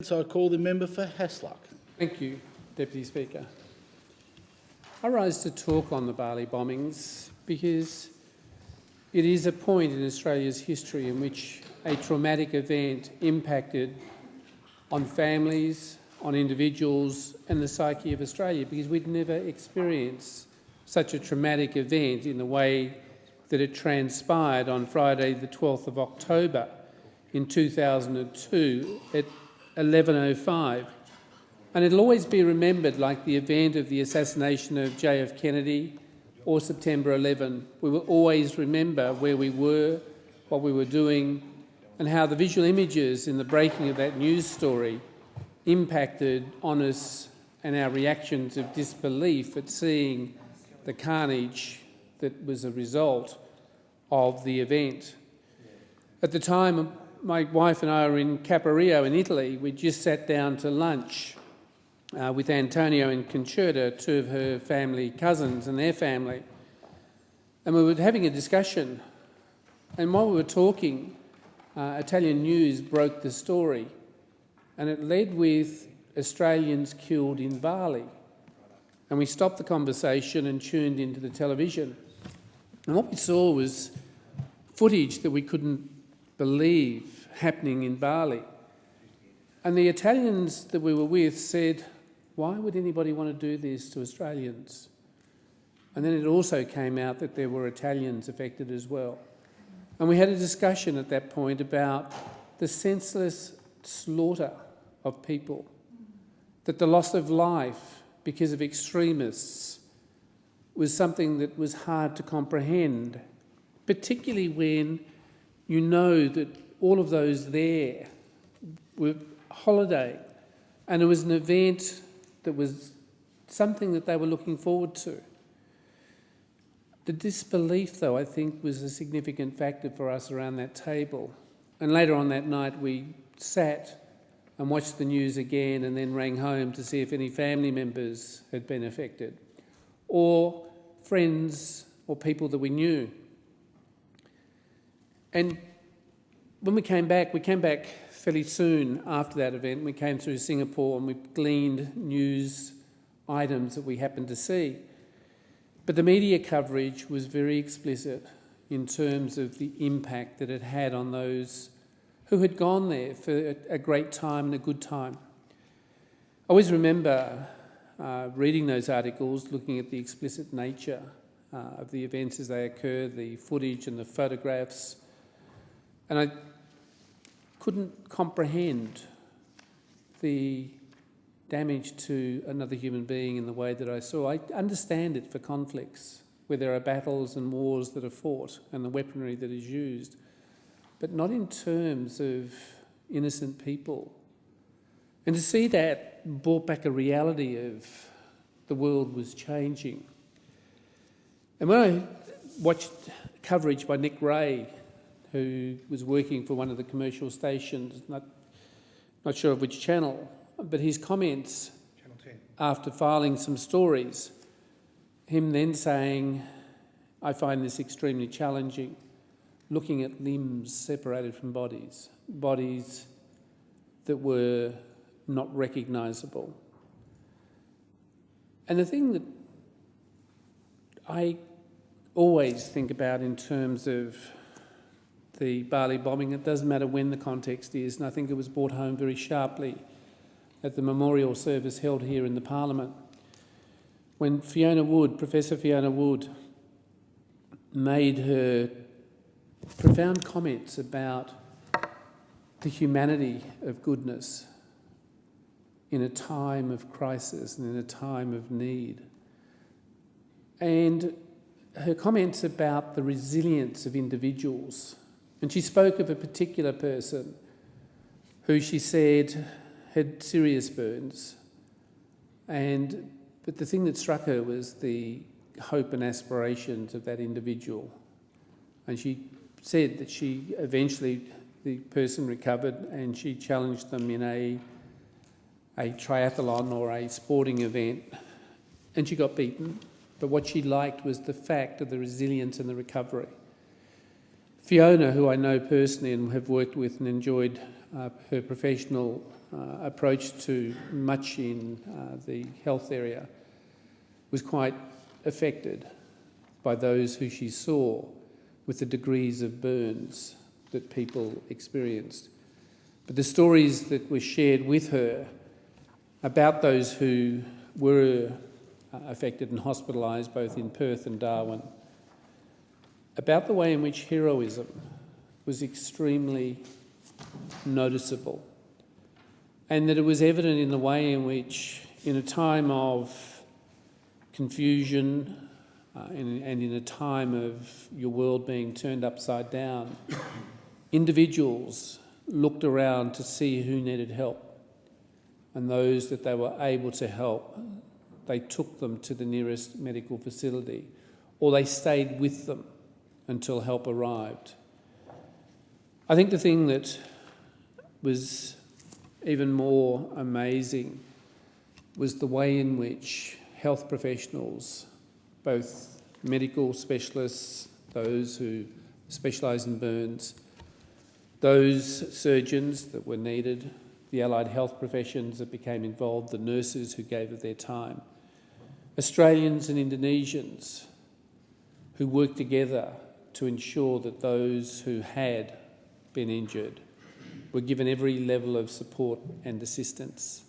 So I call the member for Hasluck. Thank you, Deputy Speaker. I rise to talk on the Bali bombings because it is a point in Australia's history in which a traumatic event impacted on families, on individuals and the psyche of Australia, because we'd never experienced such a traumatic event in the way that it transpired on Friday the 12th of October in 2002 at 11:05. And it'll always be remembered like the event of the assassination of JF Kennedy or September 11. We will always remember where we were, what we were doing, and how the visual images in the breaking of that news story impacted on us and our reactions of disbelief at seeing the carnage that was a result of the event. At the time, my wife and I were in Capario in Italy. We just sat down to lunch with Antonio and Concerta, two of her family cousins and their family. And we were having a discussion. And while we were talking, Italian news broke the story. And it led with Australians killed in Bali. And we stopped the conversation and tuned into the television. And what we saw was footage that we couldn't believe happening in Bali. And the Italians that we were with said, why would anybody want to do this to Australians? And then it also came out that there were Italians affected as well. And we had a discussion at that point about the senseless slaughter of people, that the loss of life because of extremists was something that was hard to comprehend, particularly when you know that all of those there were holidaying, and it was an event that was something that they were looking forward to. The disbelief, though, I think, was a significant factor for us around that table. And later on that night, we sat and watched the news again and then rang home to see if any family members had been affected or friends or people that we knew. And when we came back fairly soon after that event. We came through Singapore and we gleaned news items that we happened to see. But the media coverage was very explicit in terms of the impact that it had on those who had gone there for a great time and a good time. I always remember reading those articles, looking at the explicit nature of the events as they occur, the footage and the photographs, and I couldn't comprehend the damage to another human being in the way that I saw. I understand it for conflicts, where there are battles and wars that are fought and the weaponry that is used, but not in terms of innocent people. And to see that brought back a reality of the world was changing. And when I watched coverage by Nick Ray, who was working for one of the commercial stations, not sure of which channel, but his comments Channel 10. After filing some stories, him then saying, I find this extremely challenging, looking at limbs separated from bodies that were not recognisable. And the thing that I always think about in terms of the Bali bombing, it doesn't matter when the context is, and I think it was brought home very sharply at the memorial service held here in the Parliament, when Professor Fiona Wood, made her profound comments about the humanity of goodness in a time of crisis and in a time of need. And her comments about the resilience of individuals. And she spoke of a particular person who she said had serious burns. But the thing that struck her was the hope and aspirations of that individual. And she said that the person recovered and she challenged them in a triathlon or a sporting event, and she got beaten. But what she liked was the fact of the resilience and the recovery. Fiona, who I know personally and have worked with and enjoyed her professional approach to much in the health area was quite affected by those who she saw with the degrees of burns that people experienced. But the stories that were shared with her about those who were affected and hospitalised both in Perth and Darwin, about the way in which heroism was extremely noticeable, and that it was evident in the way in which, in a time of confusion and in a time of your world being turned upside down, individuals looked around to see who needed help, and those that they were able to help, they took them to the nearest medical facility, or they stayed with them until help arrived. I think the thing that was even more amazing was the way in which health professionals, both medical specialists, those who specialise in burns, those surgeons that were needed, the allied health professions that became involved, the nurses who gave of their time, Australians and Indonesians who worked together to ensure that those who had been injured were given every level of support and assistance.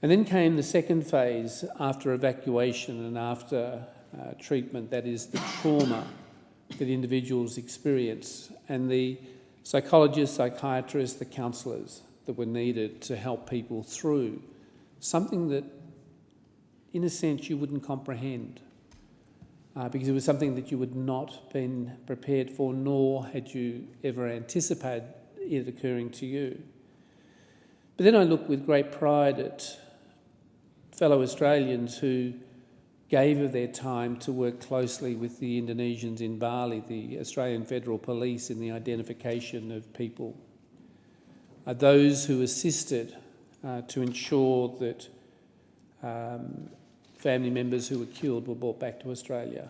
And then came the second phase after evacuation and after treatment, that is the trauma that individuals experience, and the psychologists, psychiatrists, the counsellors that were needed to help people through something that, in a sense, you wouldn't comprehend because it was something that you would not been prepared for, nor had you ever anticipated it occurring to you. But then I look with great pride at fellow Australians who gave of their time to work closely with the Indonesians in Bali, the Australian Federal Police, in the identification of people. Those who assisted to ensure that family members who were killed were brought back to Australia.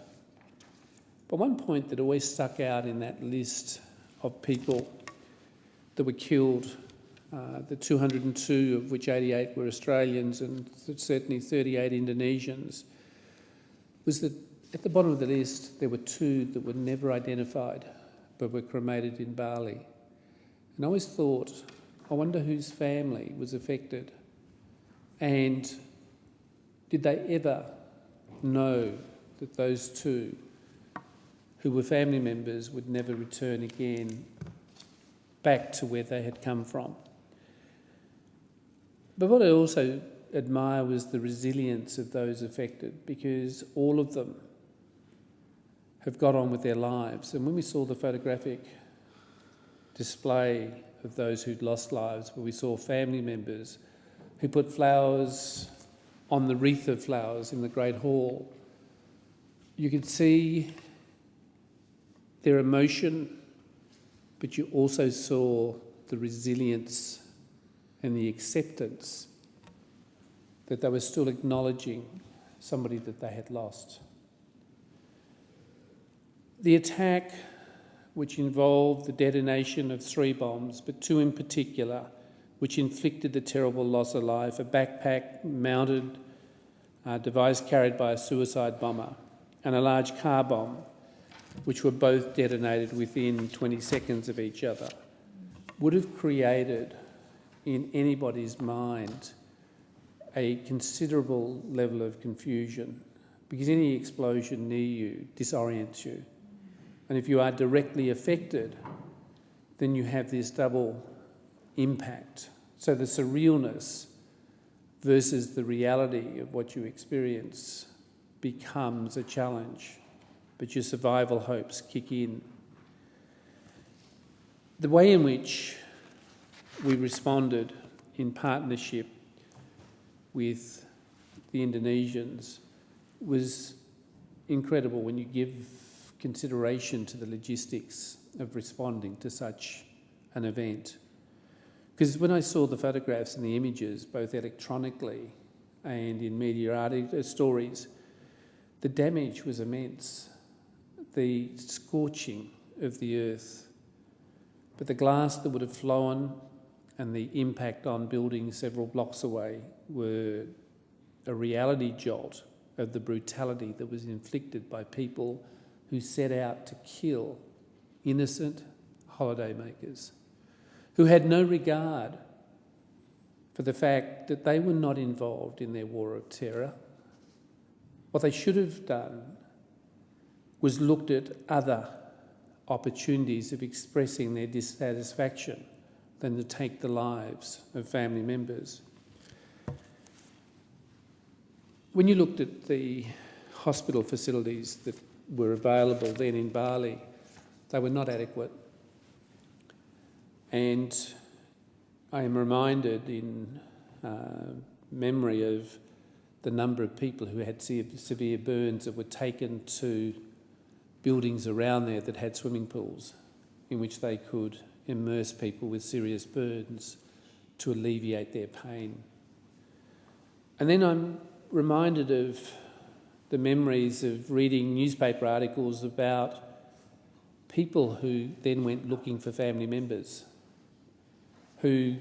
But one point that always stuck out in that list of people that were killed, the 202 of which 88 were Australians and certainly 38 Indonesians, was that at the bottom of the list there were 2 that were never identified but were cremated in Bali. And I always thought, I wonder whose family was affected, and did they ever know that those 2 who were family members would never return again back to where they had come from? But what I also admire was the resilience of those affected, because all of them have got on with their lives. And when we saw the photographic display of those who'd lost lives, where we saw family members who put flowers on the wreath of flowers in the Great Hall, you could see their emotion, but you also saw the resilience and the acceptance that they were still acknowledging somebody that they had lost. The attack, which involved the detonation of 3 bombs, but 2 in particular, which inflicted the terrible loss of life, a backpack-mounted device carried by a suicide bomber, and a large car bomb, which were both detonated within 20 seconds of each other, would have created in anybody's mind a considerable level of confusion, because any explosion near you disorients you. And if you are directly affected, then you have this double impact. So the surrealness versus the reality of what you experience becomes a challenge, but your survival hopes kick in. The way in which we responded in partnership with the Indonesians was incredible when you give consideration to the logistics of responding to such an event. Because when I saw the photographs and the images, both electronically and in media stories, the damage was immense. The scorching of the earth. But the glass that would have flown and the impact on buildings several blocks away were a reality jolt of the brutality that was inflicted by people who set out to kill innocent holidaymakers, who had no regard for the fact that they were not involved in their war of terror. What they should have done was looked at other opportunities of expressing their dissatisfaction than to take the lives of family members. When you looked at the hospital facilities that were available then in Bali, they were not adequate. And I am reminded in memory of the number of people who had severe burns that were taken to buildings around there that had swimming pools in which they could immerse people with serious burns to alleviate their pain. And then I'm reminded of the memories of reading newspaper articles about people who then went looking for family members, who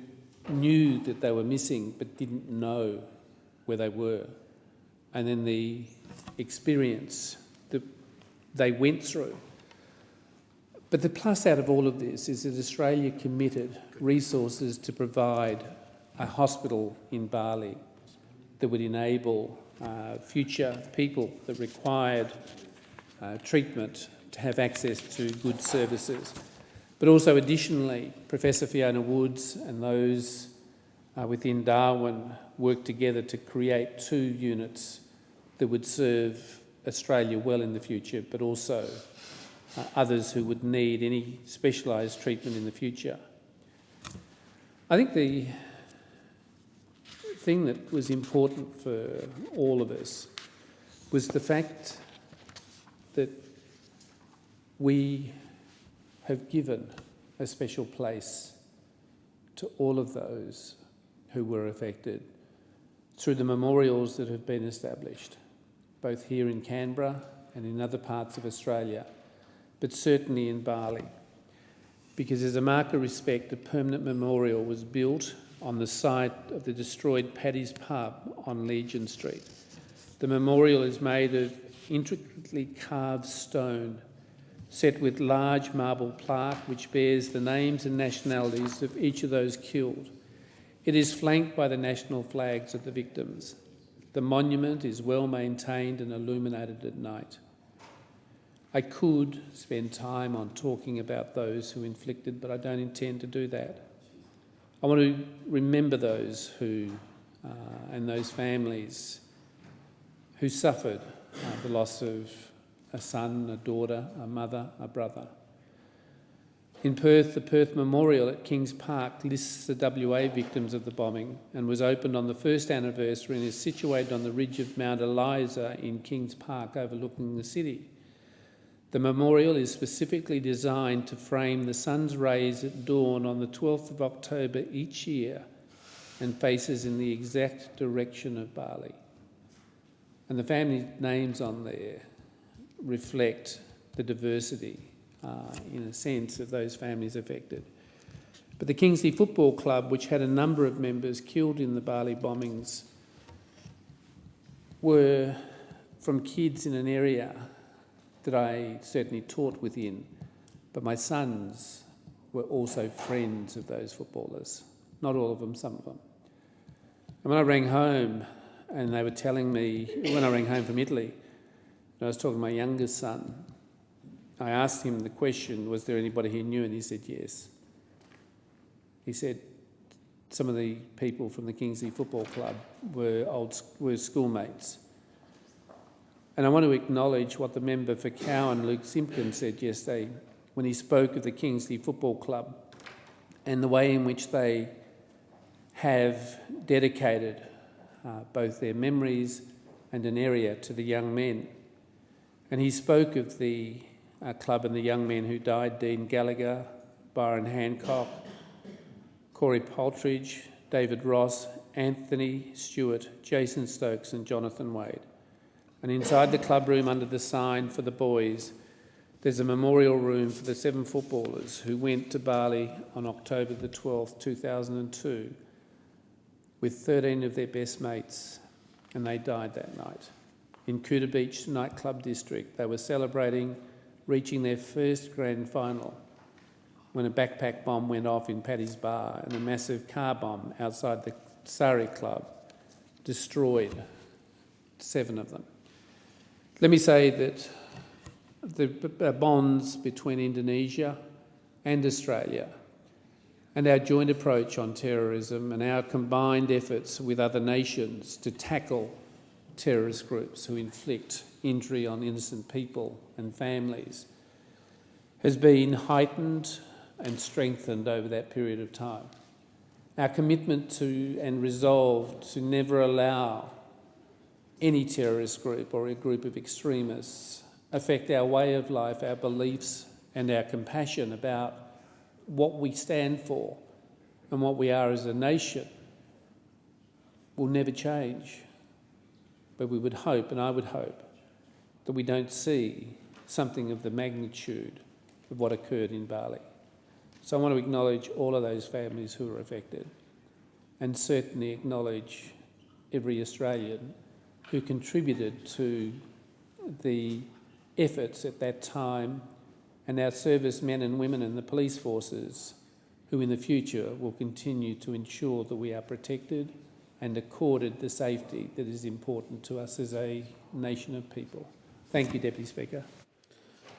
knew that they were missing but didn't know where they were. And then the experience that they went through. But the plus out of all of this is that Australia committed resources to provide a hospital in Bali that would enable future people that required treatment to have access to good services. But also additionally, Professor Fiona Woods and those within Darwin worked together to create 2 units that would serve Australia well in the future, but also others who would need any specialised treatment in the future. I think the thing that was important for all of us was the fact that we have given a special place to all of those who were affected through the memorials that have been established, both here in Canberra and in other parts of Australia, but certainly in Bali. Because as a mark of respect, a permanent memorial was built on the site of the destroyed Paddy's Pub on Legion Street. The memorial is made of intricately carved stone, set with large marble plaque which bears the names and nationalities of each of those killed. It is flanked by the national flags of the victims. The monument is well maintained and illuminated at night. I could spend time on talking about those who inflicted, but I don't intend to do that. I want to remember those who, and those families who suffered the loss of a son, a daughter, a mother, a brother. In Perth, the Perth Memorial at Kings Park lists the WA victims of the bombing and was opened on the first anniversary and is situated on the ridge of Mount Eliza in Kings Park overlooking the city. The memorial is specifically designed to frame the sun's rays at dawn on the 12th of October each year and faces in the exact direction of Bali. And the family names on there reflect the diversity, in a sense, of those families affected. But the Kingsley Football Club, which had a number of members killed in the Bali bombings, were from kids in an area that I certainly taught within, but my sons were also friends of those footballers. Not all of them, some of them. And when I rang home, and they were telling me, when I rang home from Italy, and I was talking to my youngest son, I asked him the question, was there anybody he knew? And he said yes. He said some of the people from the Kingsley Football Club were schoolmates. And I want to acknowledge what the member for Cowan, Luke Simpkins, said yesterday when he spoke of the Kingsley Football Club and the way in which they have dedicated both their memories and an area to the young men. And he spoke of the club and the young men who died: Dean Gallagher, Byron Hancock, Corey Poltridge, David Ross, Anthony Stewart, Jason Stokes and Jonathan Wade. And inside the club room under the sign for the boys, there's a memorial room for the 7 footballers who went to Bali on October the 12th, 2002, with 13 of their best mates, and they died that night. In Kuta Beach nightclub district, they were celebrating reaching their first grand final when a backpack bomb went off in Paddy's Bar and a massive car bomb outside the Sari Club destroyed 7 of them. Let me say that the bonds between Indonesia and Australia and our joint approach on terrorism and our combined efforts with other nations to tackle terrorist groups who inflict injury on innocent people and families has been heightened and strengthened over that period of time. Our commitment to and resolve to never allow any terrorist group or a group of extremists affect our way of life, our beliefs and our compassion about what we stand for and what we are as a nation will never change. But we would hope, and I would hope, that we don't see something of the magnitude of what occurred in Bali. So I want to acknowledge all of those families who were affected and certainly acknowledge every Australian who contributed to the efforts at that time and our servicemen and women in the police forces who in the future will continue to ensure that we are protected and accorded the safety that is important to us as a nation of people. Thank you, Deputy Speaker.